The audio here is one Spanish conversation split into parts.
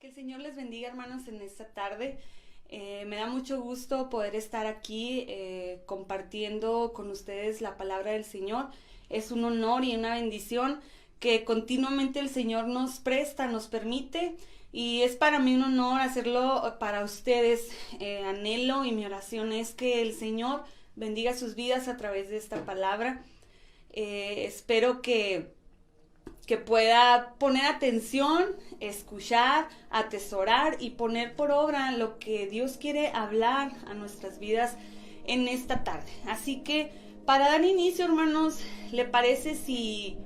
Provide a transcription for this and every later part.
Que el Señor les bendiga, hermanos, en esta tarde. Me da mucho gusto poder estar aquí compartiendo con ustedes la palabra del Señor. Es un honor y una bendición que continuamente el Señor nos presta, nos permite, y es para mí un honor hacerlo para ustedes. Anhelo y mi oración es que el Señor bendiga sus vidas a través de esta palabra. Espero que pueda poner atención, escuchar, atesorar y poner por obra lo que Dios quiere hablar a nuestras vidas en esta tarde. Así que para dar inicio, hermanos, ¿le parece si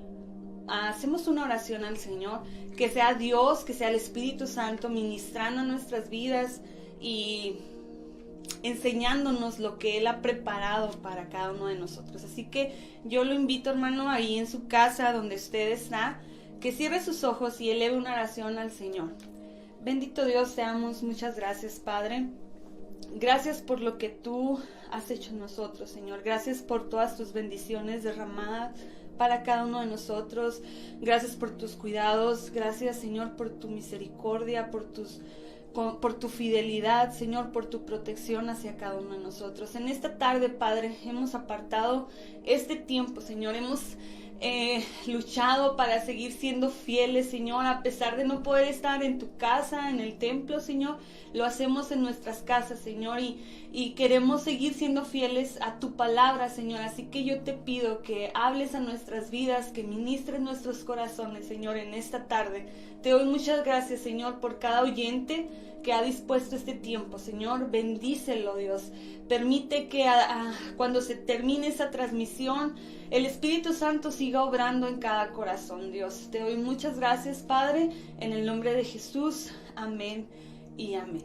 hacemos una oración al Señor? Que sea Dios, que sea el Espíritu Santo ministrando nuestras vidas y enseñándonos lo que Él ha preparado para cada uno de nosotros. Así que yo lo invito, hermano, ahí en su casa donde usted está, que cierre sus ojos y eleve una oración al Señor. Bendito Dios, te damos muchas gracias, Padre. Gracias por lo que tú has hecho en nosotros, Señor. Gracias por todas tus bendiciones derramadas para cada uno de nosotros. Gracias por tus cuidados. Gracias, Señor, por tu misericordia, por tu fidelidad, Señor, por tu protección hacia cada uno de nosotros. En esta tarde, Padre, hemos apartado este tiempo, Señor. Hemos luchado para seguir siendo fieles, Señor, a pesar de no poder estar en tu casa, en el templo, Señor. Lo hacemos en nuestras casas, Señor, y queremos seguir siendo fieles a tu palabra, Señor. Así que yo te pido que hables a nuestras vidas, que ministres nuestros corazones, Señor, en esta tarde. Te doy muchas gracias, Señor, por cada oyente que ha dispuesto este tiempo, Señor. Bendícelo, Dios. Permite que cuando se termine esa transmisión, el Espíritu Santo siga obrando en cada corazón, Dios. Te doy muchas gracias, Padre, en el nombre de Jesús. Amén y amén.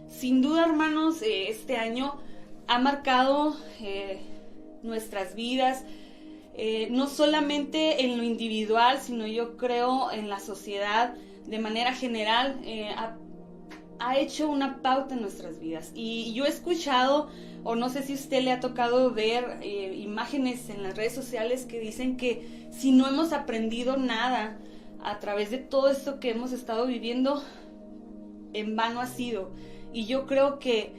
Sin duda, hermanos, este año ha marcado nuestras vidas, no solamente en lo individual, sino yo creo en la sociedad de manera general. Ha hecho una pauta en nuestras vidas, y yo he escuchado, o no sé si a usted le ha tocado ver imágenes en las redes sociales que dicen que si no hemos aprendido nada a través de todo esto que hemos estado viviendo, en vano ha sido. Y yo creo que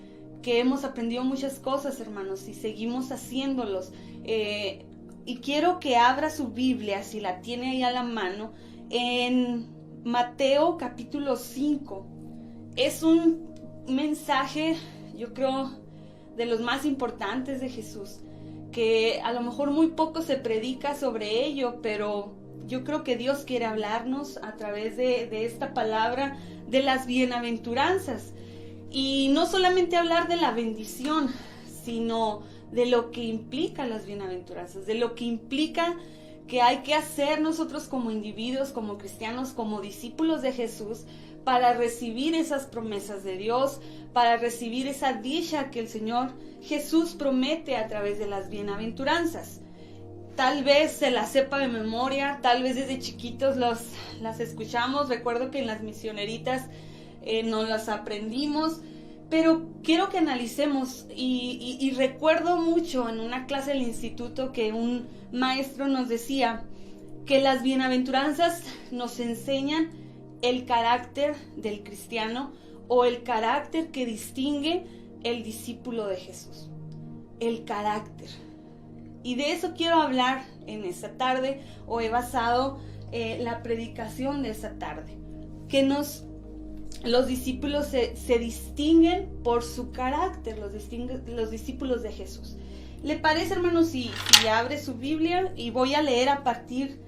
hemos aprendido muchas cosas, hermanos, y seguimos haciéndolos. Y quiero que abra su Biblia, si la tiene ahí a la mano, en Mateo capítulo 5. Es un mensaje, yo creo, de los más importantes de Jesús, que a lo mejor muy poco se predica sobre ello, pero yo creo que Dios quiere hablarnos a través de esta palabra de las bienaventuranzas. Y no solamente hablar de la bendición, sino de lo que implica las bienaventuranzas, de lo que implica que hay que hacer nosotros como individuos, como cristianos, como discípulos de Jesús, para recibir esas promesas de Dios, para recibir esa dicha que el Señor Jesús promete a través de las bienaventuranzas. Tal vez se las sepa de memoria, tal vez desde chiquitos las escuchamos. Recuerdo que en las misioneritas nos las aprendimos, pero quiero que analicemos, y recuerdo mucho en una clase del instituto que un maestro nos decía que las bienaventuranzas nos enseñan el carácter del cristiano, o el carácter que distingue el discípulo de Jesús. El carácter. Y de eso quiero hablar en esta tarde, o he basado la predicación de esta tarde. Que los discípulos se distinguen por su carácter, los discípulos de Jesús. ¿Le parece, hermanos, si abre su Biblia? Y voy a leer a partir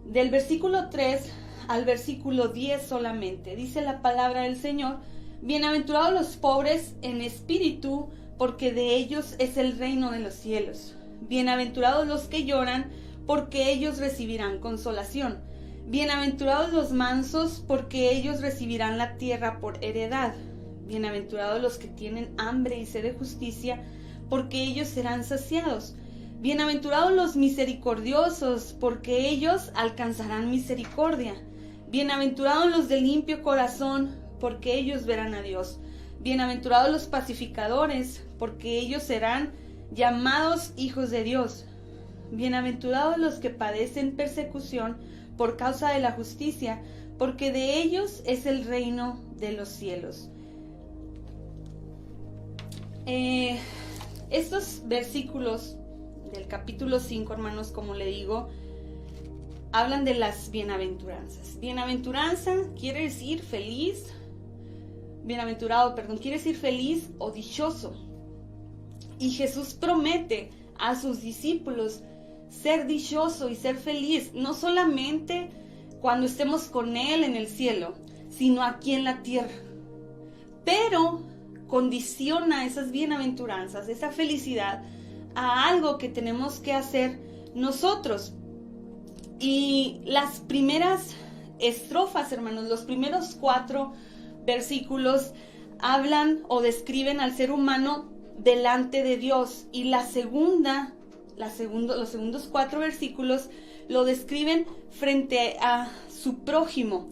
del versículo 3 al versículo 10 solamente. Dice la palabra del Señor: bienaventurados los pobres en espíritu, porque de ellos es el reino de los cielos. Bienaventurados los que lloran, porque ellos recibirán consolación. Bienaventurados los mansos, porque ellos recibirán la tierra por heredad. Bienaventurados los que tienen hambre y sed de justicia, porque ellos serán saciados. Bienaventurados los misericordiosos, porque ellos alcanzarán misericordia. Bienaventurados los de limpio corazón, porque ellos verán a Dios. Bienaventurados los pacificadores, porque ellos serán llamados hijos de Dios. Bienaventurados los que padecen persecución por causa de la justicia, porque de ellos es el reino de los cielos. Estos versículos del capítulo 5, hermanos, como le digo, hablan de las bienaventuranzas. Bienaventuranza quiere decir feliz. Bienaventurado, perdón, quiere decir feliz o dichoso. Y Jesús promete a sus discípulos ser dichoso y ser feliz, no solamente cuando estemos con Él en el cielo, sino aquí en la tierra. Pero condiciona esas bienaventuranzas, esa felicidad, a algo que tenemos que hacer nosotros. Y las primeras estrofas, hermanos, los primeros 4 versículos hablan o describen al ser humano delante de Dios, y los segundos 4 versículos lo describen frente a su prójimo.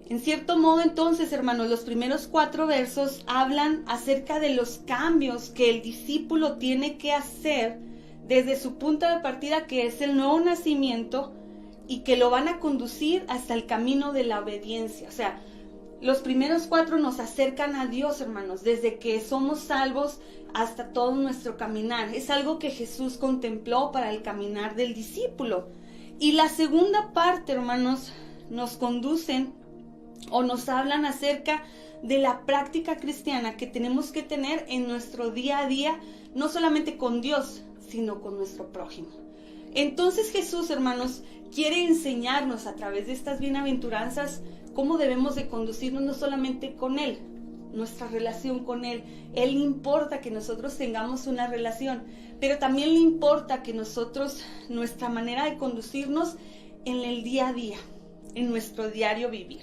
En cierto modo, entonces, hermanos, los primeros 4 versos hablan acerca de los cambios que el discípulo tiene que hacer desde su punto de partida, que es el nuevo nacimiento, y que lo van a conducir hasta el camino de la obediencia. O sea, los primeros 4 nos acercan a Dios, hermanos, desde que somos salvos hasta todo nuestro caminar. Es algo que Jesús contempló para el caminar del discípulo. Y la segunda parte, hermanos, nos conducen o nos hablan acerca de la práctica cristiana que tenemos que tener en nuestro día a día, no solamente con Dios, sino con nuestro prójimo. Entonces Jesús, hermanos, quiere enseñarnos a través de estas bienaventuranzas cómo debemos de conducirnos no solamente con Él, nuestra relación con Él. Él le importa que nosotros tengamos una relación, pero también le importa que nosotros, nuestra manera de conducirnos en el día a día, en nuestro diario vivir.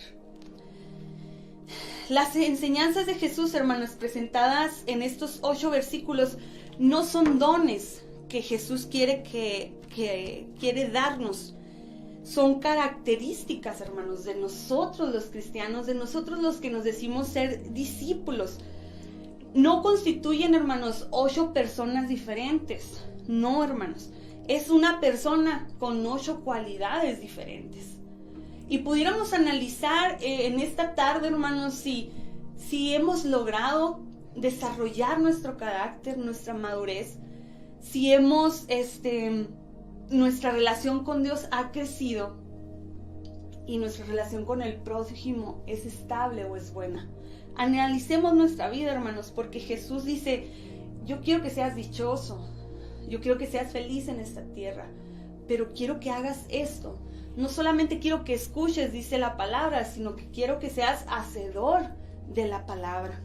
Las enseñanzas de Jesús, hermanos, presentadas en estos 8 versículos, no son dones que Jesús quiere darnos. Son características, hermanos, de nosotros los cristianos, de nosotros los que nos decimos ser discípulos. No constituyen, hermanos, 8 personas diferentes. No, hermanos. Es una persona con 8 cualidades diferentes. Y pudiéramos analizar en esta tarde, hermanos, si hemos logrado desarrollar nuestro carácter, nuestra madurez, si nuestra relación con Dios ha crecido y nuestra relación con el prójimo es estable o es buena. Analicemos nuestra vida, hermanos, porque Jesús dice: yo quiero que seas dichoso, yo quiero que seas feliz en esta tierra, pero quiero que hagas esto. No solamente quiero que escuches, dice la palabra, sino que quiero que seas hacedor de la palabra.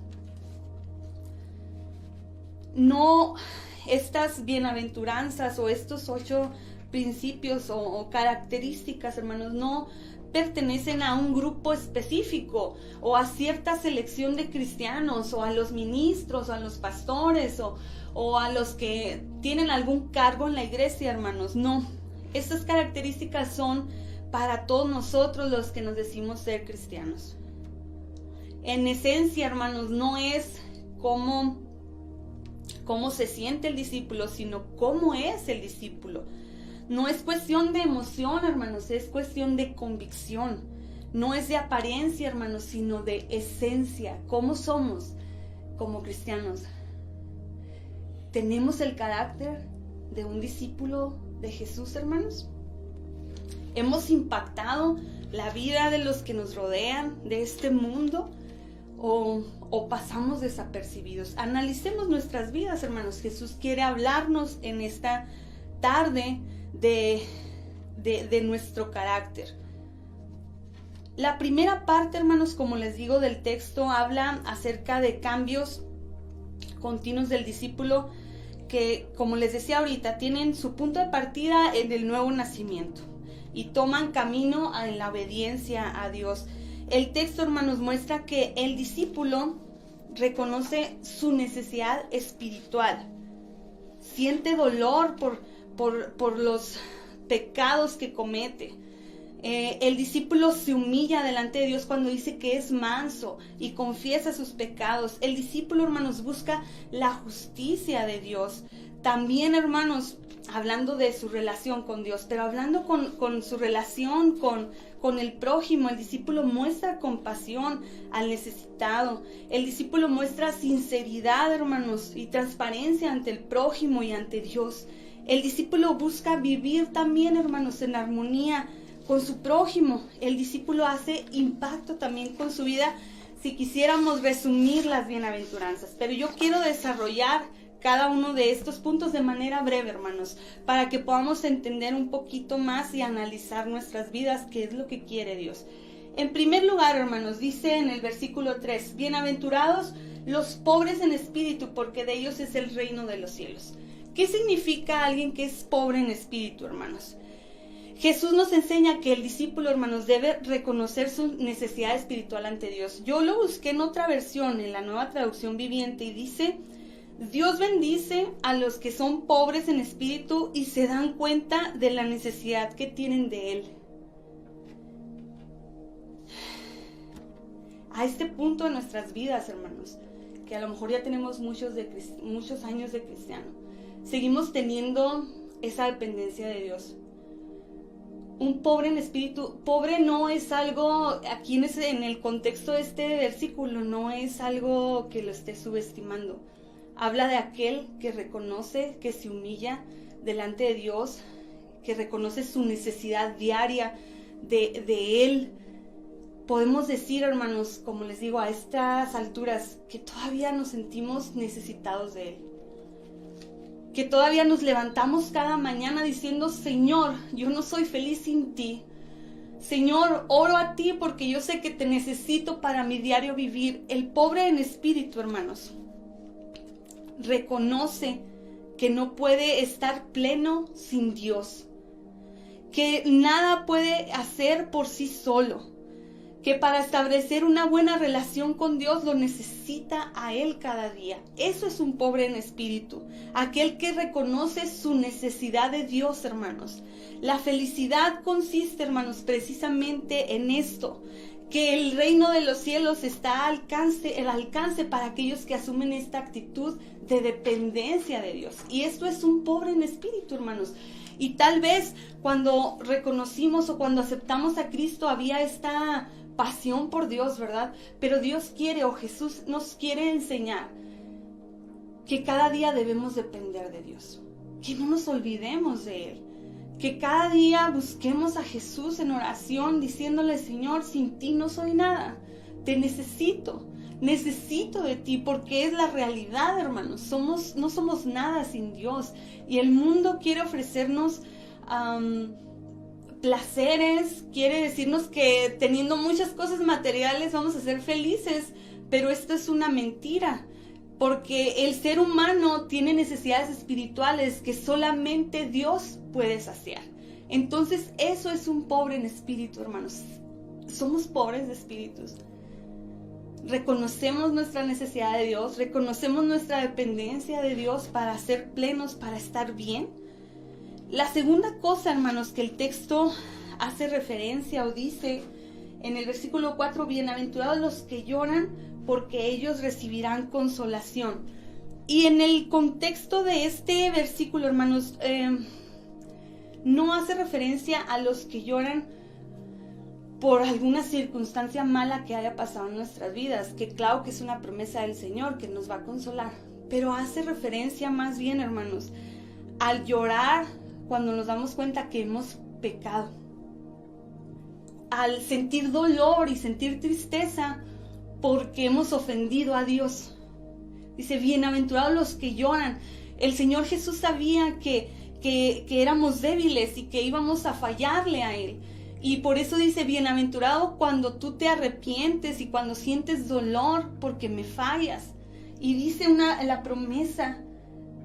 No, estas bienaventuranzas o estos 8 principios o características, hermanos, no pertenecen a un grupo específico o a cierta selección de cristianos o a los ministros o a los pastores o a los que tienen algún cargo en la iglesia, hermanos. No, estas características son para todos nosotros los que nos decimos ser cristianos. En esencia, hermanos, no es cómo se siente el discípulo, sino cómo es el discípulo. No es cuestión de emoción, hermanos, es cuestión de convicción. No es de apariencia, hermanos, sino de esencia. ¿Cómo somos como cristianos? ¿Tenemos el carácter de un discípulo de Jesús, hermanos? ¿Hemos impactado la vida de los que nos rodean, de este mundo? ¿O pasamos desapercibidos? Analicemos nuestras vidas, hermanos. Jesús quiere hablarnos en esta tarde de nuestro carácter. La primera parte, hermanos, como les digo, del texto habla acerca de cambios continuos del discípulo que, como les decía ahorita, tienen su punto de partida en el nuevo nacimiento y toman camino en la obediencia a Dios. El texto, hermanos, muestra que el discípulo reconoce su necesidad espiritual, siente dolor por los pecados que comete. El discípulo se humilla delante de Dios cuando dice que es manso y confiesa sus pecados. El discípulo, hermanos, busca la justicia de Dios. También, hermanos, hablando de su relación con Dios, pero hablando con su relación con el prójimo. El discípulo muestra compasión al necesitado. El discípulo muestra sinceridad, hermanos, y transparencia ante el prójimo y ante Dios. El discípulo busca vivir también, hermanos, en armonía con su prójimo. El discípulo hace impacto también con su vida, si quisiéramos resumir las bienaventuranzas. Pero yo quiero desarrollar cada uno de estos puntos de manera breve, hermanos, para que podamos entender un poquito más y analizar nuestras vidas, qué es lo que quiere Dios. En primer lugar, hermanos, dice en el versículo 3, bienaventurados los pobres en espíritu, porque de ellos es el reino de los cielos. ¿Qué significa alguien que es pobre en espíritu, hermanos? Jesús nos enseña que el discípulo, hermanos, debe reconocer su necesidad espiritual ante Dios. Yo lo busqué en otra versión, en la Nueva Traducción Viviente, y dice: Dios bendice a los que son pobres en espíritu y se dan cuenta de la necesidad que tienen de Él. A este punto de nuestras vidas, hermanos, que a lo mejor ya tenemos muchos años de cristiano, seguimos teniendo esa dependencia de Dios. Un pobre en espíritu, pobre no es algo, aquí en el contexto de este versículo, no es algo que lo esté subestimando. Habla de aquel que reconoce, que se humilla delante de Dios, que reconoce su necesidad diaria de Él. Podemos decir, hermanos, como les digo, a estas alturas, que todavía nos sentimos necesitados de Él. Que todavía nos levantamos cada mañana diciendo: Señor, yo no soy feliz sin ti. Señor, oro a ti porque yo sé que te necesito para mi diario vivir. El pobre en espíritu, hermanos, reconoce que no puede estar pleno sin Dios, que nada puede hacer por sí solo, que para establecer una buena relación con Dios lo necesita a Él cada día. Eso es un pobre en espíritu, aquel que reconoce su necesidad de Dios, hermanos. La felicidad consiste, hermanos, precisamente en esto, que el reino de los cielos está al alcance para aquellos que asumen esta actitud de dependencia de Dios. Y esto es un pobre en espíritu, hermanos. Y tal vez cuando reconocimos o cuando aceptamos a Cristo había esta pasión por Dios, ¿verdad? Pero Dios quiere, o Jesús nos quiere enseñar, que cada día debemos depender de Dios, que no nos olvidemos de Él, que cada día busquemos a Jesús en oración diciéndole: Señor, sin ti no soy nada, te necesito de ti, porque es la realidad, hermanos. No somos nada sin Dios, y el mundo quiere ofrecernos placeres, quiere decirnos que teniendo muchas cosas materiales vamos a ser felices, pero esto es una mentira, porque el ser humano tiene necesidades espirituales que solamente Dios puede saciar. Entonces eso es un pobre en espíritu, hermanos. Somos pobres de espíritus. Reconocemos nuestra necesidad de Dios, reconocemos nuestra dependencia de Dios para ser plenos, para estar bien. La segunda cosa, hermanos, que el texto hace referencia o dice en el versículo 4, bienaventurados los que lloran, porque ellos recibirán consolación. Y en el contexto de este versículo, hermanos, no hace referencia a los que lloran por alguna circunstancia mala que haya pasado en nuestras vidas, que claro que es una promesa del Señor que nos va a consolar, pero hace referencia más bien, hermanos, al llorar cuando nos damos cuenta que hemos pecado, al sentir dolor y sentir tristeza porque hemos ofendido a Dios. Dice: bienaventurados los que lloran. El Señor Jesús sabía que éramos débiles y que íbamos a fallarle a Él. Y por eso dice: bienaventurado cuando tú te arrepientes y cuando sientes dolor porque me fallas. Y dice la promesa: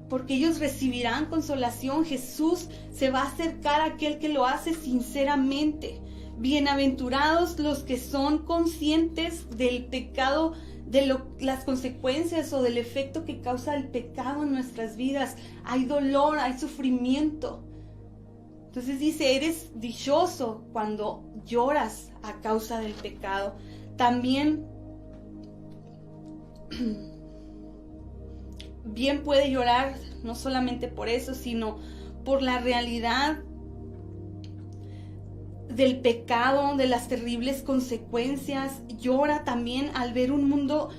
porque ellos recibirán consolación. Jesús se va a acercar a aquel que lo hace sinceramente. Bienaventurados los que son conscientes del pecado, de las consecuencias o del efecto que causa el pecado en nuestras vidas. Hay dolor, hay sufrimiento. Entonces dice: eres dichoso cuando lloras a causa del pecado. También bien puede llorar no solamente por eso, sino por la realidad del pecado, de las terribles consecuencias. Llora también al ver un mundo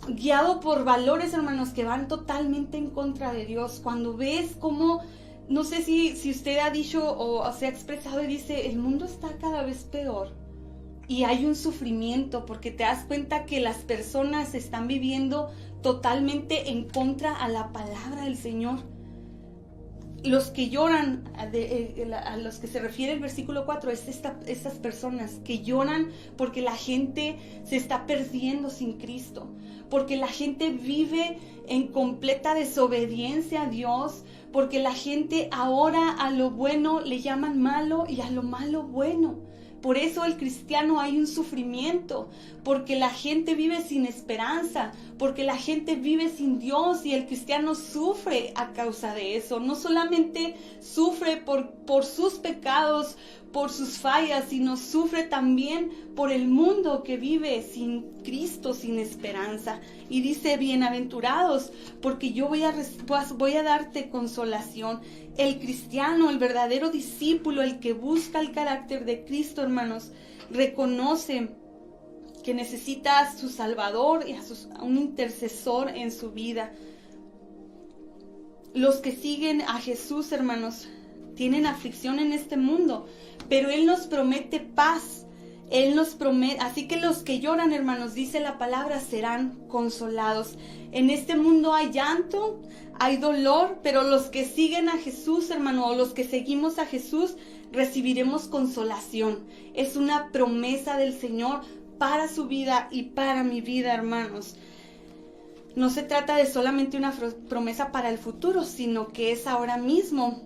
guiado por valores, hermanos, que van totalmente en contra de Dios. Cuando ves cómo, no sé si usted ha dicho o se ha expresado y dice, el mundo está cada vez peor. Y hay un sufrimiento porque te das cuenta que las personas están viviendo totalmente en contra a la palabra del Señor. Los que lloran, a los que se refiere el versículo 4, es estas personas que lloran porque la gente se está perdiendo sin Cristo, porque la gente vive en completa desobediencia a Dios, porque la gente ahora a lo bueno le llaman malo y a lo malo bueno. Por eso el cristiano hay un sufrimiento, porque la gente vive sin esperanza, porque la gente vive sin Dios y el cristiano sufre a causa de eso. No solamente sufre por sus pecados, por sus fallas, sino sufre también por el mundo que vive sin Cristo, sin esperanza. Y dice, bienaventurados, porque yo voy a darte consolación. El cristiano, el verdadero discípulo, el que busca el carácter de Cristo, hermanos, reconoce que necesita a su Salvador y a un intercesor en su vida. Los que siguen a Jesús, hermanos, tienen aflicción en este mundo, pero Él nos promete paz. Él nos promete, así que los que lloran, hermanos, dice la palabra, serán consolados. En este mundo hay llanto, hay dolor, pero los que siguen a Jesús, hermano, o los que seguimos a Jesús, recibiremos consolación. Es una promesa del Señor para su vida y para mi vida, hermanos. No se trata de solamente una promesa para el futuro, sino que es ahora mismo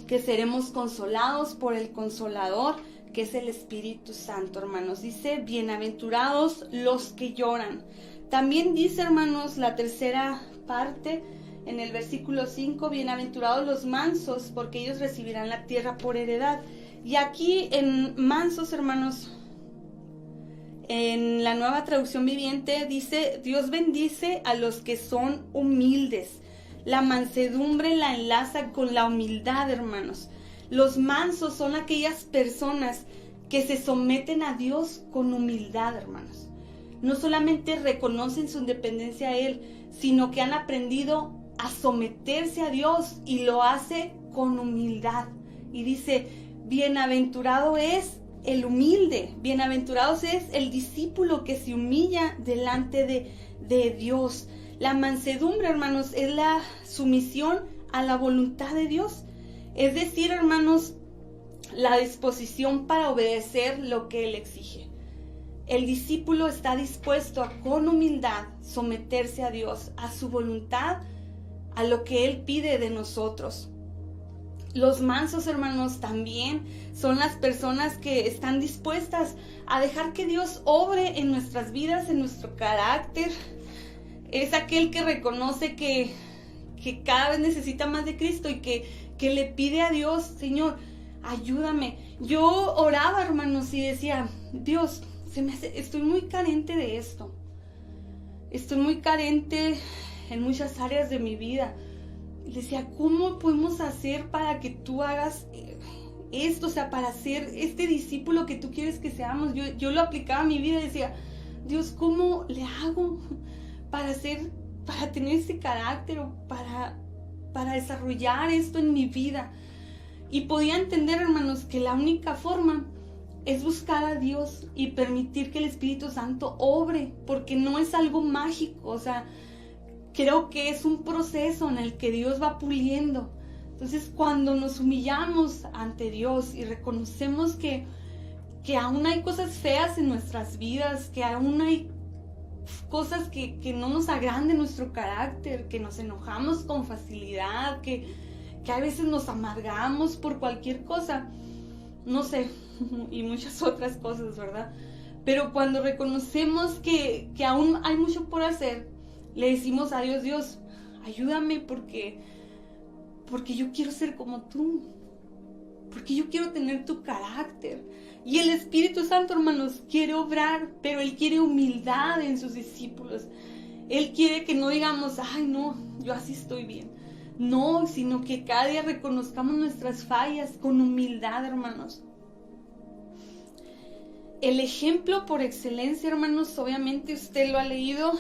que seremos consolados por el Consolador, que es el Espíritu Santo, hermanos. Dice, bienaventurados los que lloran. También dice, hermanos, la tercera parte, en el versículo 5, bienaventurados los mansos, porque ellos recibirán la tierra por heredad. Y aquí en mansos, hermanos, en la Nueva Traducción Viviente dice, Dios bendice a los que son humildes. La mansedumbre la enlaza con la humildad, hermanos. Los mansos son aquellas personas que se someten a Dios con humildad, hermanos. No solamente reconocen su independencia a Él, sino que han aprendido a someterse a Dios y lo hace con humildad. Y dice, bienaventurado es el humilde, bienaventurado es el discípulo que se humilla delante de Dios. La mansedumbre, hermanos, es la sumisión a la voluntad de Dios. Es decir, hermanos, la disposición para obedecer lo que Él exige. El discípulo está dispuesto a, con humildad, someterse a Dios, a su voluntad, a lo que Él pide de nosotros. Los mansos, hermanos, también son las personas que están dispuestas a dejar que Dios obre en nuestras vidas, en nuestro carácter. Es aquel que reconoce que cada vez necesita más de Cristo y que le pide a Dios, Señor, ayúdame. Yo oraba, hermanos, y decía, Dios, estoy muy carente de esto. Estoy muy carente en muchas áreas de mi vida. Y decía, ¿cómo podemos hacer para que tú hagas esto? O sea, para ser este discípulo que tú quieres que seamos. Yo lo aplicaba a mi vida y decía, Dios, ¿cómo le hago para tener este carácter o para desarrollar esto en mi vida? Y podía entender, hermanos, que la única forma es buscar a Dios y permitir que el Espíritu Santo obre, porque no es algo mágico. O sea, creo que es un proceso en el que Dios va puliendo. Entonces, cuando nos humillamos ante Dios y reconocemos que aún hay cosas feas en nuestras vidas, que aún hay cosas que no nos agradan nuestro carácter, que nos enojamos con facilidad, que a veces nos amargamos por cualquier cosa, no sé, y muchas otras cosas, ¿verdad? Pero cuando reconocemos que aún hay mucho por hacer, le decimos a Dios, Dios, ayúdame porque yo quiero ser como tú, porque yo quiero tener tu carácter. Y el Espíritu Santo, hermanos, quiere obrar, pero Él quiere humildad en sus discípulos. Él quiere que no digamos, ay no, yo así estoy bien. No, sino que cada día reconozcamos nuestras fallas con humildad, hermanos. El ejemplo por excelencia, hermanos, obviamente usted lo ha leído,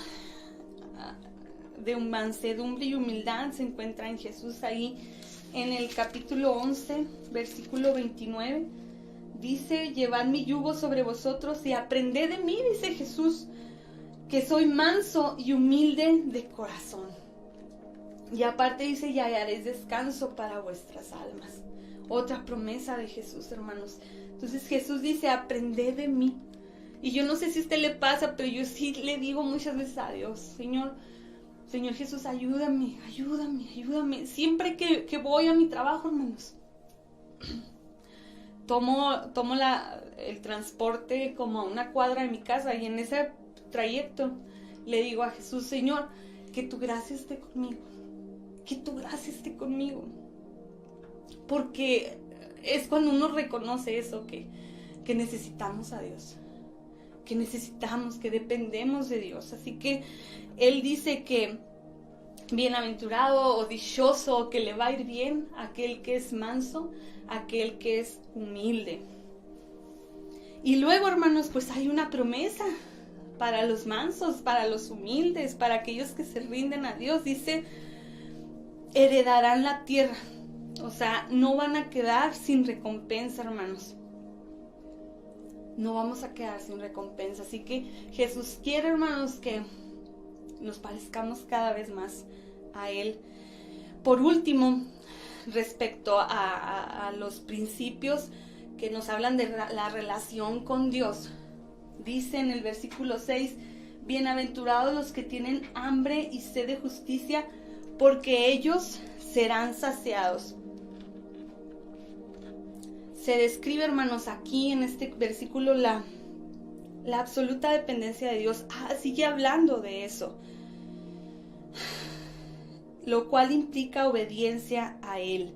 de mansedumbre y humildad, se encuentra en Jesús ahí en el capítulo 11, versículo 29. Dice: llevad mi yugo sobre vosotros y aprended de mí, dice Jesús, que soy manso y humilde de corazón. Y aparte dice: y hallaréis descanso para vuestras almas. Otra promesa de Jesús, hermanos. Entonces Jesús dice: aprended de mí. Y yo no sé si a usted le pasa, pero yo sí le digo muchas veces a Dios: Señor Jesús, ayúdame. Siempre que voy a mi trabajo, hermanos, tomo el transporte como a una cuadra de mi casa, y en ese trayecto le digo a Jesús: Señor, que tu gracia esté conmigo. Que tu gracia esté conmigo. Porque es cuando uno reconoce eso, que necesitamos a Dios. Que necesitamos, que dependemos de Dios. Así que Él dice que bienaventurado o dichoso, que le va a ir bien aquel que es manso, aquel que es humilde. Y luego, hermanos, pues hay una promesa para los mansos, para los humildes, para aquellos que se rinden a Dios. Dice: heredarán la tierra. O sea, no van a quedar sin recompensa, hermanos. No vamos a quedar sin recompensa. Así que Jesús quiere, hermanos, que nos parezcamos cada vez más a Él. Por último, respecto a los principios que nos hablan de la relación con Dios, dice en el versículo 6: bienaventurados los que tienen hambre y sed de justicia, porque ellos serán saciados. Se describe, hermanos, aquí en este versículo la absoluta dependencia de Dios. Sigue hablando de eso, lo cual implica obediencia a Él.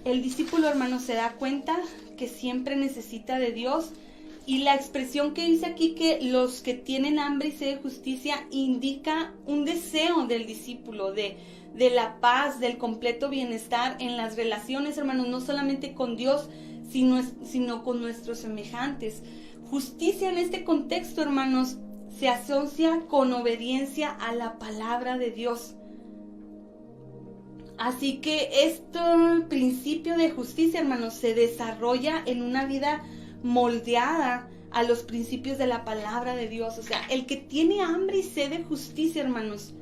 El discípulo, hermanos, se da cuenta que siempre necesita de Dios, y la expresión que dice aquí, que los que tienen hambre y sed de justicia, indica un deseo del discípulo de la paz, del completo bienestar en las relaciones, hermanos, no solamente con Dios, sino con nuestros semejantes. Justicia en este contexto, hermanos, se asocia con obediencia a la palabra de Dios. Así que este principio de justicia, hermanos, se desarrolla en una vida moldeada a los principios de la palabra de Dios. O sea, el que tiene hambre y sed de justicia, hermanos,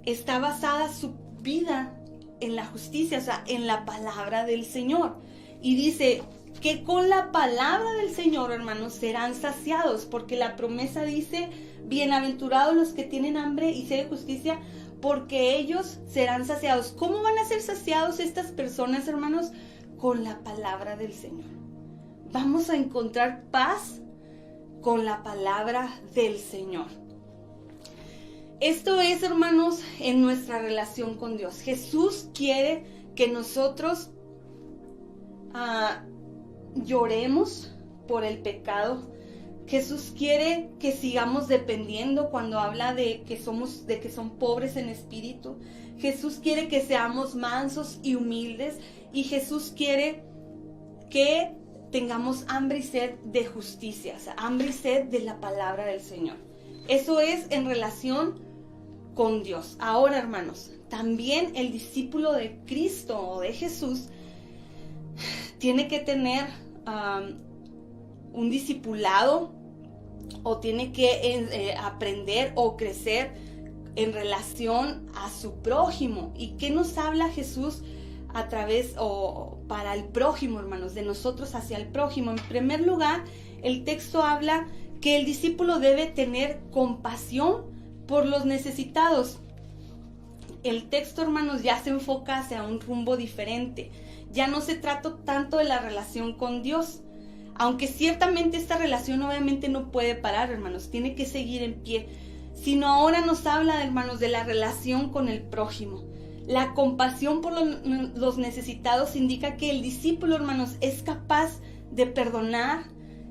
está basada su vida en la justicia, o sea, en la palabra del Señor. Y dice que con la palabra del Señor, hermanos, serán saciados, porque la promesa dice: bienaventurados los que tienen hambre y sed de justicia, porque ellos serán saciados. ¿Cómo van a ser saciados estas personas, hermanos? Con la palabra del Señor. Vamos a encontrar paz con la palabra del Señor. Esto es, hermanos, en nuestra relación con Dios. Jesús quiere que nosotros lloremos por el pecado. Jesús quiere que sigamos dependiendo cuando habla de que son pobres en espíritu. Jesús quiere que seamos mansos y humildes. Y Jesús quiere que tengamos hambre y sed de justicia, o sea, hambre y sed de la palabra del Señor. Eso es en relación con Dios. Ahora, hermanos, también el discípulo de Cristo o de Jesús tiene que tener un discipulado, o tiene que aprender o crecer en relación a su prójimo. ¿Y qué nos habla Jesús a través o para el prójimo, hermanos, de nosotros hacia el prójimo? En primer lugar, el texto habla que el discípulo debe tener compasión por los necesitados. El texto, hermanos, ya se enfoca hacia un rumbo diferente. Ya no se trata tanto de la relación con Dios, aunque ciertamente esta relación obviamente no puede parar, hermanos, tiene que seguir en pie, sino ahora nos habla, hermanos, de la relación con el prójimo. La compasión por los necesitados indica que el discípulo, hermanos, es capaz de perdonar,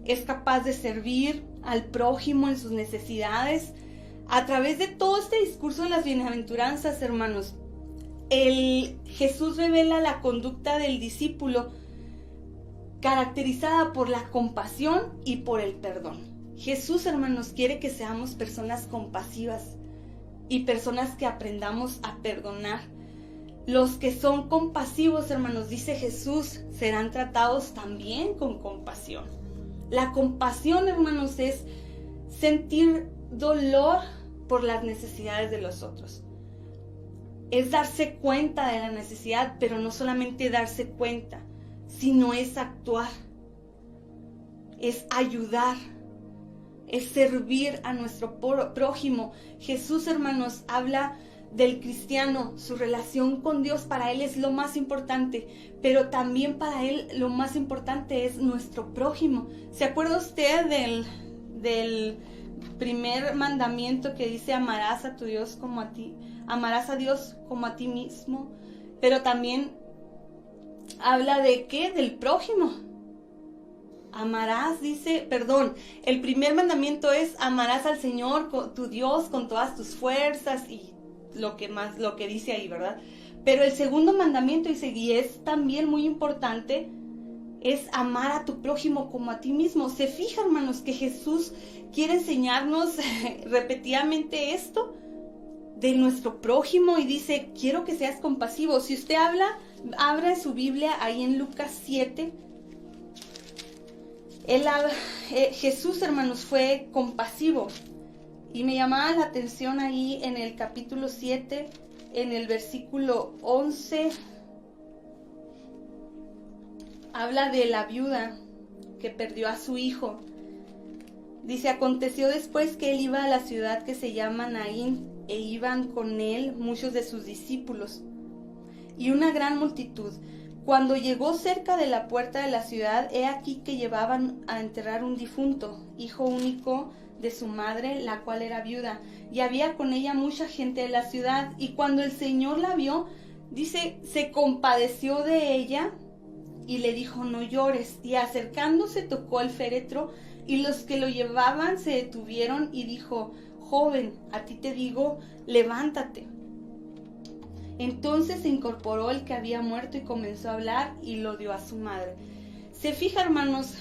es capaz de servir al prójimo en sus necesidades, A través de todo este discurso de las bienaventuranzas, hermanos, Jesús revela la conducta del discípulo caracterizada por la compasión y por el perdón. Jesús, hermanos, quiere que seamos personas compasivas y personas que aprendamos a perdonar. Los que son compasivos, hermanos, dice Jesús, serán tratados también con compasión. La compasión, hermanos, es sentir dolor por las necesidades de los otros. Es darse cuenta de la necesidad, pero no solamente darse cuenta, sino es actuar, es ayudar, es servir a nuestro prójimo. Jesús, hermanos, habla del cristiano, su relación con Dios para él es lo más importante, pero también para él lo más importante es nuestro prójimo. ¿Se acuerda usted del primer mandamiento que dice amarás a tu Dios como a ti? Amarás a Dios como a ti mismo, pero también habla de ¿qué? Del prójimo. Amarás, el primer mandamiento es amarás al Señor, tu Dios, con todas tus fuerzas y lo que dice ahí, ¿verdad? Pero el segundo mandamiento dice, y es también muy importante, es amar a tu prójimo como a ti mismo. ¿Se fija, hermanos, que Jesús quiere enseñarnos repetidamente esto de nuestro prójimo? Y dice, quiero que seas compasivo. Si usted abra su Biblia ahí en Lucas 7. Jesús, hermanos, fue compasivo. Y me llamaba la atención ahí en el capítulo 7, en el versículo 11, habla de la viuda que perdió a su hijo. Dice, aconteció después que él iba a la ciudad que se llama Naín, e iban con él muchos de sus discípulos y una gran multitud. Cuando llegó cerca de la puerta de la ciudad, he aquí que llevaban a enterrar un difunto, hijo único de su madre, la cual era viuda, y había con ella mucha gente de la ciudad. Y cuando el Señor la vio, dice, se compadeció de ella y le dijo, no llores. Y acercándose tocó el féretro, y los que lo llevaban se detuvieron, y dijo, joven, a ti te digo, levántate. Entonces se incorporó el que había muerto y comenzó a hablar, y lo dio a su madre. Se fija, hermanos,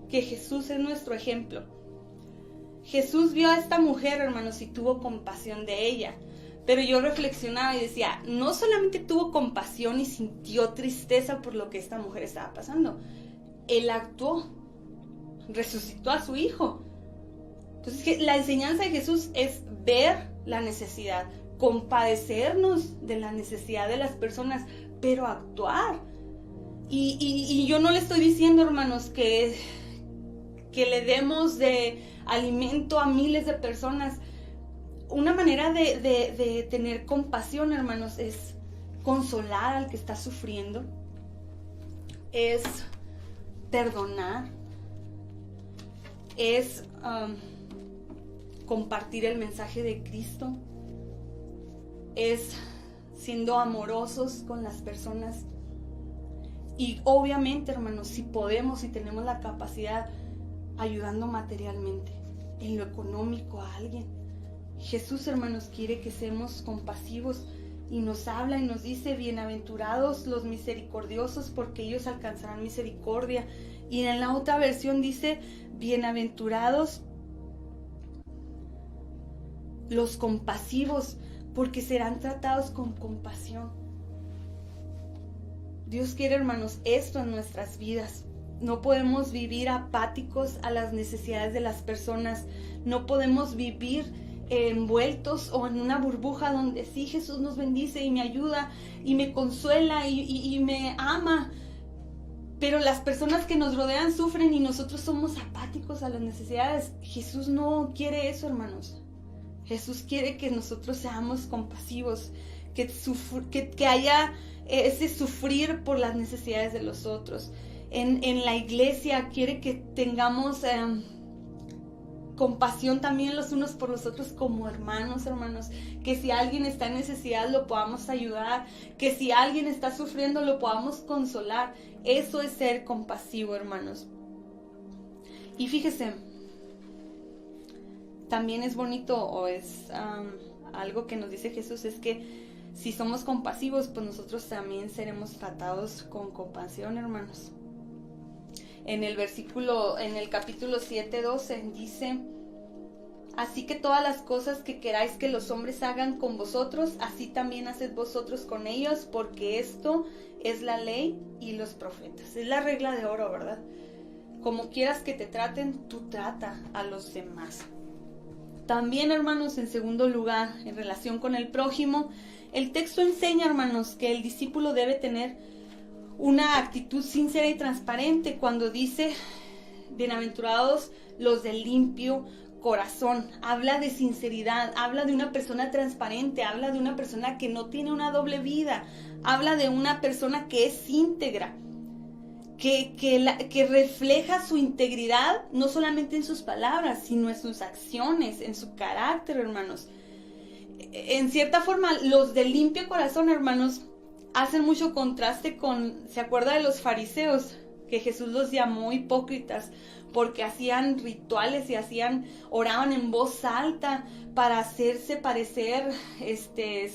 que Jesús es nuestro ejemplo. Jesús vio a esta mujer, hermanos, y tuvo compasión de ella. Pero yo reflexionaba y decía, no solamente tuvo compasión y sintió tristeza por lo que esta mujer estaba pasando. Él actuó, resucitó a su hijo. Entonces, la enseñanza de Jesús es ver la necesidad, compadecernos de la necesidad de las personas, pero actuar. Y yo no le estoy diciendo, hermanos, que le demos de alimento a miles de personas. Una manera de tener compasión, hermanos, es consolar al que está sufriendo, es perdonar, es compartir el mensaje de Cristo, es siendo amorosos con las personas. Y obviamente, hermanos, si podemos, si tenemos la capacidad, ayudando materialmente, en lo económico a alguien. Jesús, hermanos, quiere que seamos compasivos y nos habla y nos dice, bienaventurados los misericordiosos, porque ellos alcanzarán misericordia. Y en la otra versión dice, bienaventurados los compasivos, porque serán tratados con compasión. Dios quiere, hermanos, esto en nuestras vidas. No podemos vivir apáticos a las necesidades de las personas. No podemos vivir envueltos o en una burbuja donde sí, Jesús nos bendice y me ayuda y me consuela y me ama, pero las personas que nos rodean sufren y nosotros somos apáticos a las necesidades. Jesús no quiere eso, hermanos. Jesús quiere que nosotros seamos compasivos, que haya ese sufrir por las necesidades de los otros. En la iglesia quiere que tengamos compasión también los unos por los otros como hermanos, que si alguien está en necesidad lo podamos ayudar, que si alguien está sufriendo lo podamos consolar. Eso es ser compasivo, hermanos. Y fíjese, también es bonito, o es algo que nos dice Jesús, es que si somos compasivos, pues nosotros también seremos tratados con compasión, hermanos. En el capítulo 7:12 dice: así que todas las cosas que queráis que los hombres hagan con vosotros, así también haced vosotros con ellos, porque esto es la ley y los profetas. Es la regla de oro, ¿verdad? Como quieras que te traten, tú trata a los demás. También, hermanos, en segundo lugar, en relación con el prójimo, el texto enseña, hermanos, que el discípulo debe tener una actitud sincera y transparente cuando dice: bienaventurados los de limpio corazón. Habla de sinceridad, habla de una persona transparente, habla de una persona que no tiene una doble vida, habla de una persona que es íntegra, que refleja su integridad no solamente en sus palabras, sino en sus acciones, en su carácter, hermanos. En cierta forma, los de limpio corazón, hermanos, hacen mucho contraste con, ¿se acuerda de los fariseos? Que Jesús los llamó hipócritas porque hacían rituales y oraban en voz alta para hacerse parecer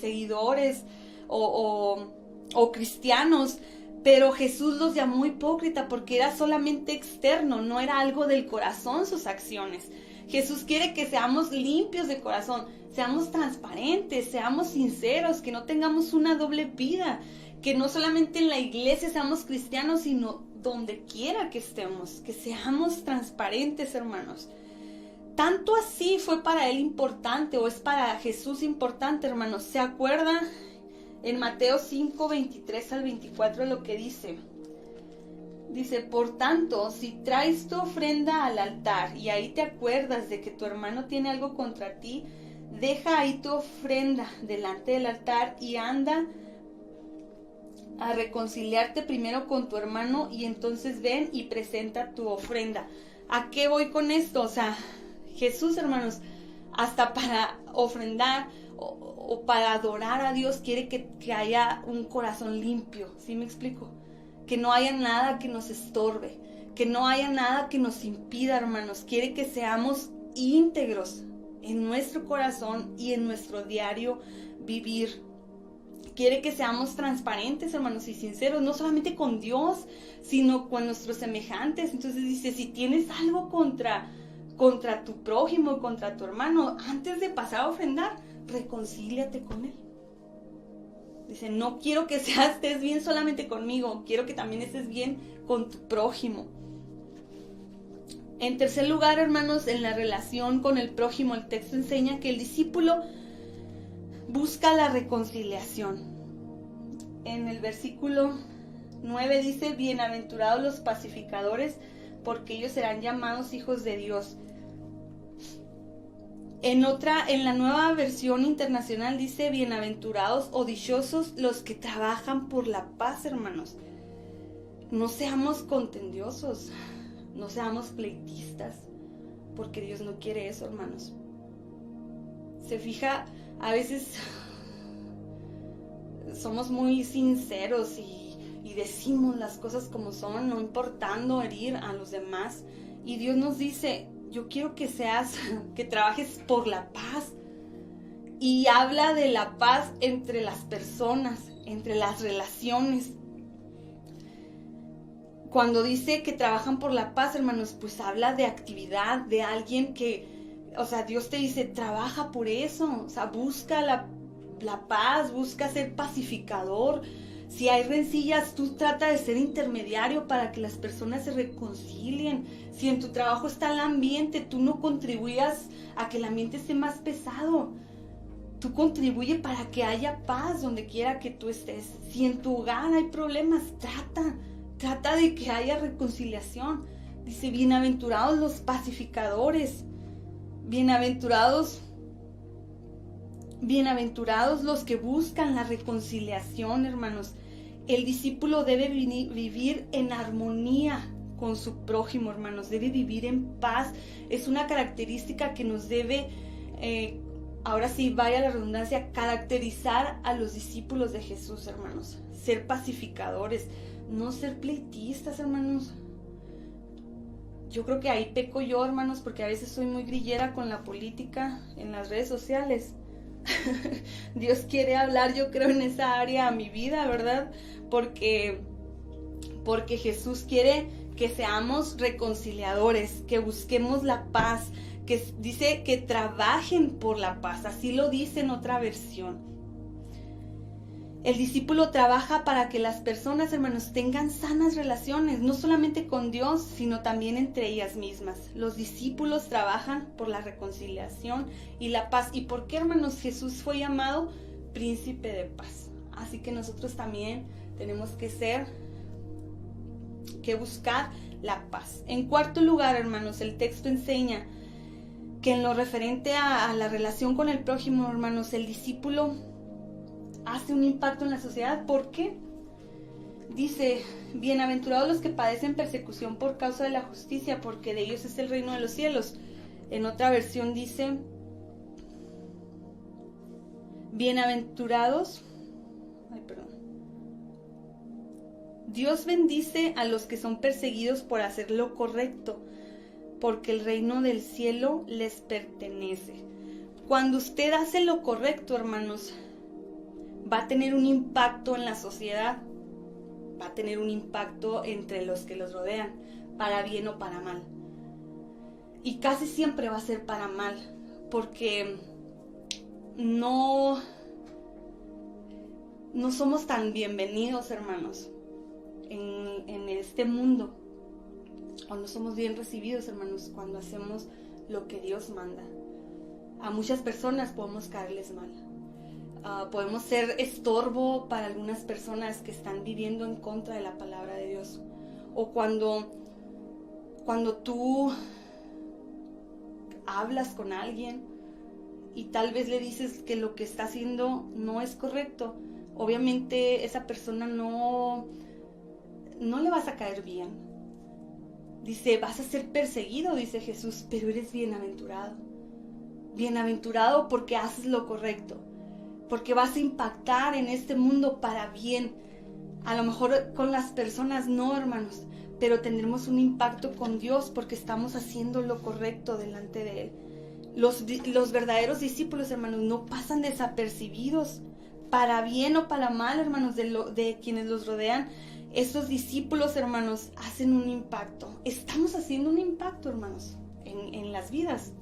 seguidores o cristianos. Pero Jesús los llamó hipócrita porque era solamente externo, no era algo del corazón sus acciones. Jesús quiere que seamos limpios de corazón, seamos transparentes, seamos sinceros, que no tengamos una doble vida, que no solamente en la iglesia seamos cristianos, sino donde quiera que estemos, que seamos transparentes, hermanos. Tanto así fue para él importante, o es para Jesús importante, hermanos. ¿Se acuerda en Mateo 5:23-24 lo que dice? Dice: por tanto, si traes tu ofrenda al altar y ahí te acuerdas de que tu hermano tiene algo contra ti, deja ahí tu ofrenda delante del altar y anda a reconciliarte primero con tu hermano y entonces ven y presenta tu ofrenda. ¿A qué voy con esto? O sea, Jesús, hermanos, hasta para ofrendar o para adorar a Dios quiere que haya un corazón limpio. ¿Sí me explico? Que no haya nada que nos estorbe, que no haya nada que nos impida, hermanos. Quiere que seamos íntegros en nuestro corazón y en nuestro diario vivir. Quiere que seamos transparentes, hermanos, y sinceros, no solamente con Dios, sino con nuestros semejantes. Entonces dice: si tienes algo contra tu prójimo, contra tu hermano, antes de pasar a ofrendar, reconcíliate con él. Dice: no quiero que estés bien solamente conmigo, quiero que también estés bien con tu prójimo. En tercer lugar, hermanos, en la relación con el prójimo, el texto enseña que el discípulo busca la reconciliación. En el versículo 9 dice: bienaventurados los pacificadores, porque ellos serán llamados hijos de Dios. En la nueva versión internacional dice: bienaventurados o dichosos los que trabajan por la paz, hermanos. No seamos contendiosos, no seamos pleitistas, porque Dios no quiere eso, hermanos. Se fija, a veces somos muy sinceros y decimos las cosas como son, no importando herir a los demás. Y Dios nos dice: yo quiero que trabajes por la paz. Y habla de la paz entre las personas, entre las relaciones. Cuando dice que trabajan por la paz, hermanos, pues habla de actividad, de alguien que, o sea, Dios te dice: trabaja por eso, o sea, busca la paz, busca ser pacificador. Si hay rencillas, tú trata de ser intermediario para que las personas se reconcilien. Si en tu trabajo está el ambiente, tú no contribuyas a que el ambiente esté más pesado. Tú contribuye para que haya paz donde quiera que tú estés. Si en tu hogar hay problemas, trata de que haya reconciliación. Dice: bienaventurados los pacificadores, bienaventurados los que buscan la reconciliación, hermanos. El discípulo debe vivir en armonía con su prójimo, hermanos. Debe vivir en paz. Es una característica que nos debe, ahora sí, vaya la redundancia, caracterizar a los discípulos de Jesús, hermanos. Ser pacificadores, no ser pleitistas, hermanos. yo creo que ahí peco yo, hermanos, porque a veces soy muy grillera con la política en las redes sociales. Dios quiere hablar, yo creo, en esa área a mi vida, ¿verdad? Porque Jesús quiere que seamos reconciliadores, que busquemos la paz, que dice que trabajen por la paz, así lo dice en otra versión. El discípulo trabaja para que las personas, hermanos, tengan sanas relaciones, no solamente con Dios, sino también entre ellas mismas. Los discípulos trabajan por la reconciliación y la paz. ¿Y por qué, hermanos? Jesús fue llamado príncipe de paz. Así que nosotros también tenemos que buscar la paz. En cuarto lugar, hermanos, el texto enseña que en lo referente a la relación con el prójimo, hermanos, el discípulo hace un impacto en la sociedad. ¿Por qué? Dice, bienaventurados los que padecen persecución por causa de la justicia, porque de ellos es el reino de los cielos. En otra versión dice, bienaventurados, Dios bendice a los que son perseguidos por hacer lo correcto, porque el reino del cielo les pertenece. Cuando usted hace lo correcto, hermanos, va a tener un impacto en la sociedad, va a tener un impacto entre los que los rodean, para bien o para mal. Y casi siempre va a ser para mal, porque no somos tan bienvenidos, hermanos, en este mundo, o no somos bien recibidos, hermanos, cuando hacemos lo que Dios manda. A muchas personas podemos caerles mal. Podemos ser estorbo para algunas personas que están viviendo en contra de la palabra de Dios. O cuando tú hablas con alguien y tal vez le dices que lo que está haciendo no es correcto, obviamente esa persona no le vas a caer bien. Dice, vas a ser perseguido, dice Jesús, pero eres bienaventurado. Bienaventurado porque haces lo correcto, porque vas a impactar en este mundo para bien. A lo mejor con las personas no, hermanos, pero tendremos un impacto con Dios porque estamos haciendo lo correcto delante de Él. Los verdaderos discípulos, hermanos, no pasan desapercibidos, para bien o para mal, hermanos, de quienes los rodean. Estos discípulos, hermanos, hacen un impacto. Estamos haciendo un impacto, hermanos, en las vidas,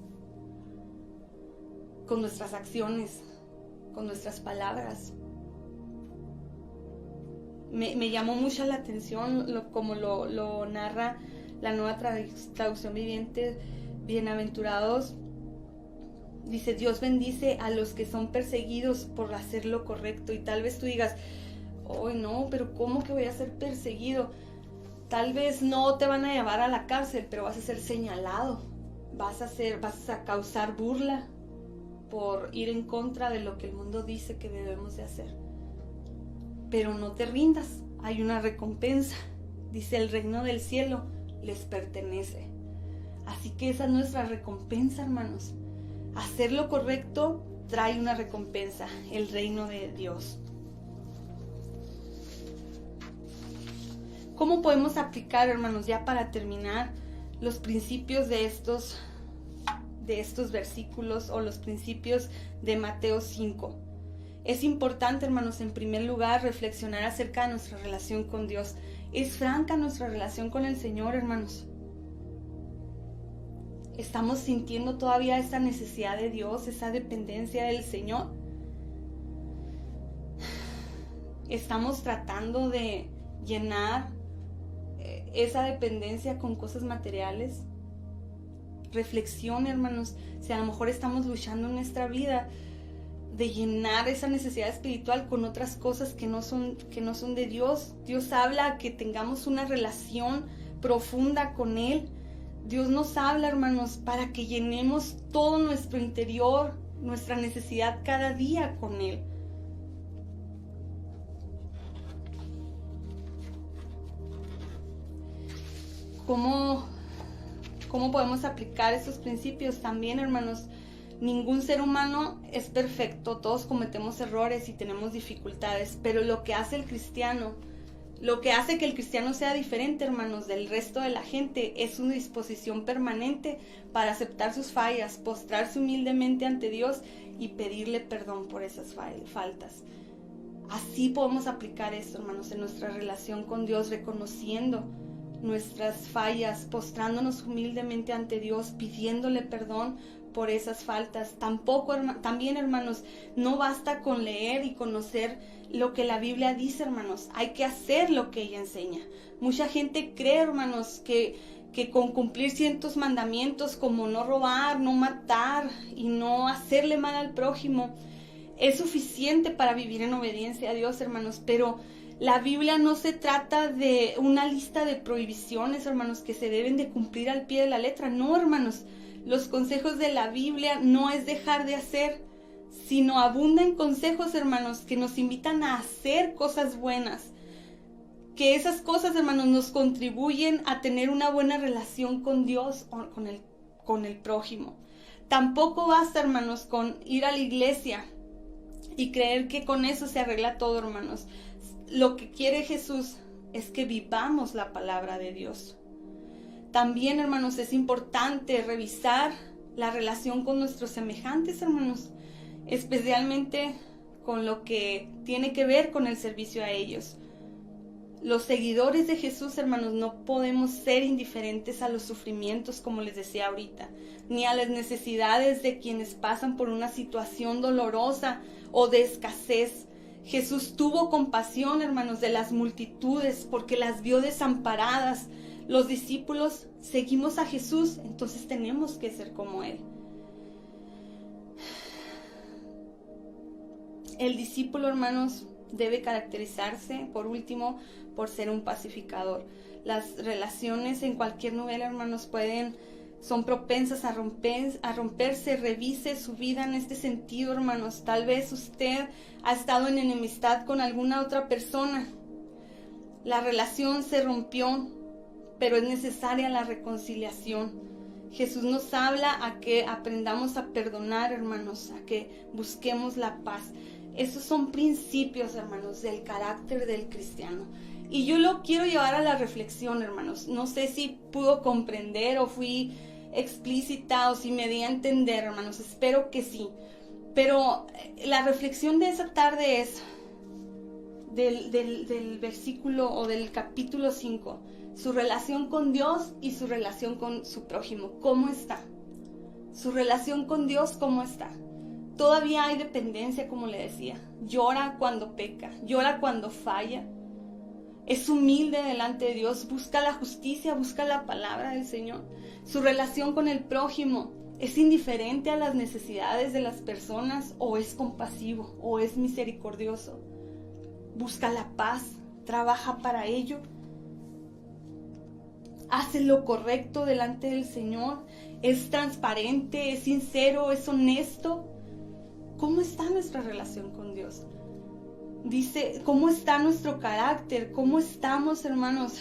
con nuestras acciones, con nuestras palabras. Me llamó mucho la atención como lo narra la Nueva Traducción Viviente. Bienaventurados, dice, Dios bendice a los que son perseguidos por hacer lo correcto. Y tal vez tú digas, oh no, pero ¿cómo que voy a ser perseguido? Tal vez no te van a llevar a la cárcel, pero vas a ser señalado, vas a causar burla por ir en contra de lo que el mundo dice que debemos de hacer. Pero no te rindas, hay una recompensa. Dice, el reino del cielo les pertenece. Así que esa es nuestra recompensa, hermanos. Hacer lo correcto trae una recompensa, el reino de Dios. ¿Cómo podemos aplicar, hermanos, ya para terminar, los principios de estos versículos o los principios de Mateo 5? Es importante, hermanos, en primer lugar, reflexionar acerca de nuestra relación con Dios. ¿Es franca nuestra relación con el Señor, hermanos? ¿Estamos sintiendo todavía esa necesidad de Dios, esa dependencia del Señor? ¿Estamos tratando de llenar esa dependencia con cosas materiales? Reflexión, hermanos, si a lo mejor estamos luchando en nuestra vida de llenar esa necesidad espiritual con otras cosas que no son de Dios. Dios habla que tengamos una relación profunda con Él. Dios nos habla, hermanos, para que llenemos todo nuestro interior, nuestra necesidad cada día con Él. ¿Cómo podemos aplicar estos principios? También, hermanos, ningún ser humano es perfecto, todos cometemos errores y tenemos dificultades, pero lo que hace el cristiano, Lo que hace que el cristiano sea diferente, hermanos, del resto de la gente es su disposición permanente para aceptar sus fallas, postrarse humildemente ante Dios y pedirle perdón por esas faltas. Así podemos aplicar esto, hermanos, en nuestra relación con Dios, reconociendo nuestras fallas, postrándonos humildemente ante Dios, pidiéndole perdón por esas faltas. También, hermanos, no basta con leer y conocer lo que la Biblia dice, hermanos. Hay que hacer lo que ella enseña. Mucha gente cree, hermanos, que con cumplir ciertos mandamientos como no robar, no matar y no hacerle mal al prójimo es suficiente para vivir en obediencia a Dios, hermanos. Pero la Biblia no se trata de una lista de prohibiciones, hermanos, que se deben de cumplir al pie de la letra. No, hermanos. Los consejos de la Biblia no es dejar de hacer, sino abunda en consejos, hermanos, que nos invitan a hacer cosas buenas. Que esas cosas, hermanos, nos contribuyen a tener una buena relación con Dios o con el prójimo. Tampoco basta, hermanos, con ir a la iglesia y creer que con eso se arregla todo, hermanos. Lo que quiere Jesús es que vivamos la palabra de Dios. También, hermanos, es importante revisar la relación con nuestros semejantes, hermanos, especialmente con lo que tiene que ver con el servicio a ellos. Los seguidores de Jesús, hermanos, no podemos ser indiferentes a los sufrimientos, como les decía ahorita, ni a las necesidades de quienes pasan por una situación dolorosa o de escasez. Jesús tuvo compasión, hermanos, de las multitudes porque las vio desamparadas. Los discípulos seguimos a Jesús, entonces tenemos que ser como Él. El discípulo, hermanos, debe caracterizarse, por último, por ser un pacificador. Las relaciones en cualquier nivel, hermanos, son propensas a romperse. Revise su vida en este sentido, hermanos. Tal vez usted ha estado en enemistad con alguna otra persona. La relación se rompió, pero es necesaria la reconciliación. Jesús nos habla a que aprendamos a perdonar, hermanos, a que busquemos la paz. Esos son principios, hermanos, del carácter del cristiano. Y yo lo quiero llevar a la reflexión, hermanos. No sé si pudo comprender o fui explícita o si me di a entender, hermanos. Espero que sí. Pero la reflexión de esa tarde es del versículo o del capítulo 5. Su relación con Dios y su relación con su prójimo. ¿Cómo está? Su relación con Dios, ¿cómo está? Todavía hay dependencia, como le decía. Llora cuando peca, llora cuando falla. Es humilde delante de Dios, busca la justicia, busca la palabra del Señor. Su relación con el prójimo es indiferente a las necesidades de las personas, o es compasivo, o es misericordioso. Busca la paz, trabaja para ello. Hace lo correcto delante del Señor, es transparente, es sincero, es honesto. ¿Cómo está nuestra relación con Dios? Dice, ¿cómo está nuestro carácter? ¿Cómo estamos, hermanos,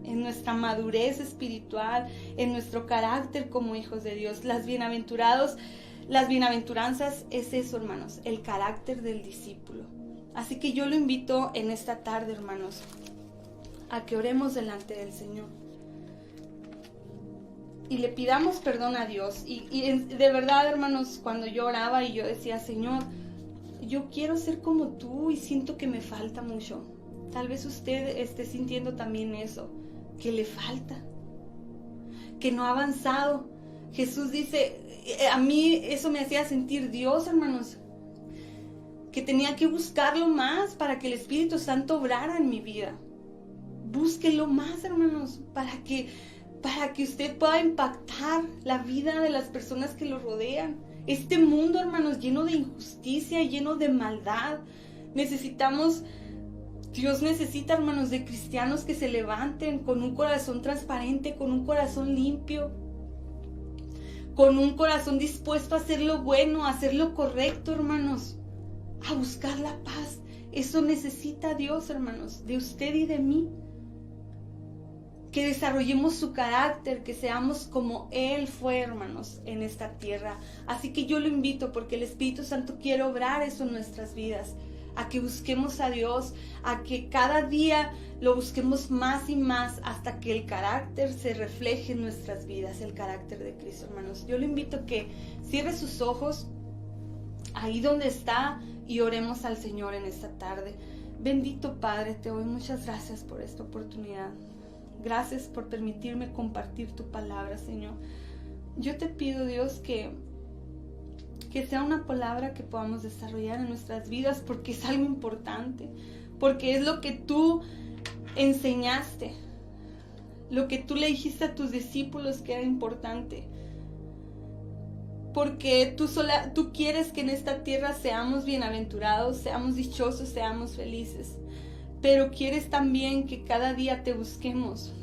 en nuestra madurez espiritual, en nuestro carácter como hijos de Dios? Las bienaventuranzas es eso, hermanos, el carácter del discípulo. Así que yo lo invito en esta tarde, hermanos, a que oremos delante del Señor y le pidamos perdón a Dios. Y de verdad, hermanos, cuando yo oraba y yo decía, Señor, yo quiero ser como tú y siento que me falta mucho. Tal vez usted esté sintiendo también eso, que le falta, que no ha avanzado. Jesús dice, a mí eso me hacía sentir Dios, hermanos, que tenía que buscarlo más para que el Espíritu Santo obrara en mi vida. Búsquelo más, hermanos, para que usted pueda impactar la vida de las personas que lo rodean. Este mundo, hermanos, lleno de injusticia, lleno de maldad. Dios necesita, hermanos, de cristianos que se levanten con un corazón transparente, con un corazón limpio, con un corazón dispuesto a hacer lo bueno, a hacer lo correcto, hermanos, a buscar la paz. Eso necesita Dios, hermanos, de usted y de mí. Que desarrollemos su carácter, que seamos como Él fue, hermanos, en esta tierra. Así que yo lo invito, porque el Espíritu Santo quiere obrar eso en nuestras vidas, a que busquemos a Dios, a que cada día lo busquemos más y más hasta que el carácter se refleje en nuestras vidas, el carácter de Cristo, hermanos. Yo le invito a que cierre sus ojos ahí donde está y oremos al Señor en esta tarde. Bendito Padre, te doy muchas gracias por esta oportunidad. Gracias por permitirme compartir tu palabra, Señor. Yo te pido, Dios, que sea una palabra que podamos desarrollar en nuestras vidas, porque es algo importante, porque es lo que tú enseñaste, lo que tú le dijiste a tus discípulos que era importante, porque tú quieres que en esta tierra seamos bienaventurados, seamos dichosos, seamos felices, pero quieres también que cada día te busquemos,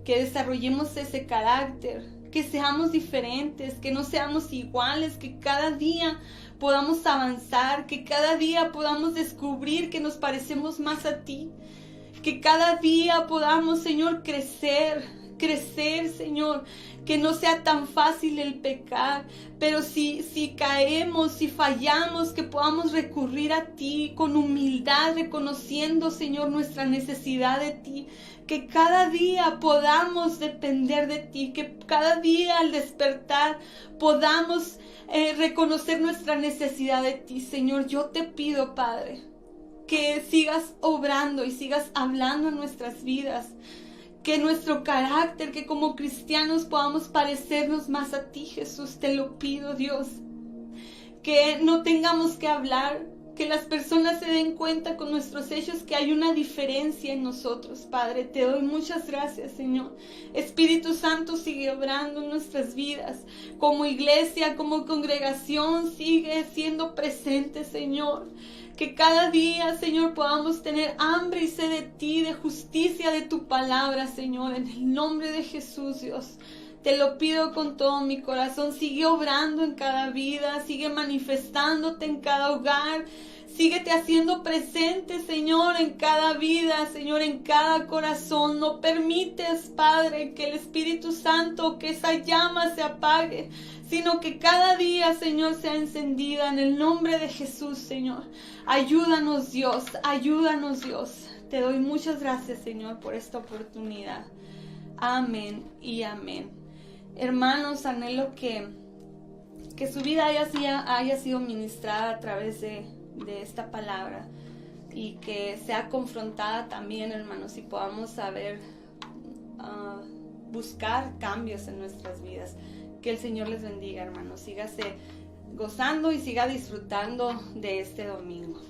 que desarrollemos ese carácter, que seamos diferentes, que no seamos iguales, que cada día podamos avanzar, que cada día podamos descubrir que nos parecemos más a ti, que cada día podamos, Señor, crecer, Señor, que no sea tan fácil el pecar, pero si caemos, si fallamos, que podamos recurrir a ti con humildad, reconociendo, Señor, nuestra necesidad de ti, que cada día podamos depender de ti, que cada día al despertar podamos reconocer nuestra necesidad de ti, Señor. Yo te pido, Padre, que sigas obrando y sigas hablando en nuestras vidas, que nuestro carácter, que como cristianos podamos parecernos más a ti, Jesús. Te lo pido, Dios, que no tengamos que hablar, que las personas se den cuenta con nuestros hechos que hay una diferencia en nosotros, Padre. Te doy muchas gracias, Señor. Espíritu Santo, sigue obrando en nuestras vidas. Como iglesia, como congregación, sigue siendo presente, Señor. Que cada día, Señor, podamos tener hambre y sed de ti, de justicia, de tu palabra, Señor. En el nombre de Jesús, Dios. Te lo pido con todo mi corazón. Sigue obrando en cada vida, sigue manifestándote en cada hogar. Síguete haciendo presente, Señor, en cada vida, Señor, en cada corazón. No permites, Padre, que el Espíritu Santo, que esa llama se apague, sino que cada día, Señor, sea encendida en el nombre de Jesús, Señor. Ayúdanos, Dios, ayúdanos, Dios. Te doy muchas gracias, Señor, por esta oportunidad. Amén y amén. Hermanos, anhelo que su vida haya sido ministrada a través de esta palabra y que sea confrontada también, hermanos, y podamos saber buscar cambios en nuestras vidas. Que el Señor les bendiga, hermanos. Sígase gozando y siga disfrutando de este domingo.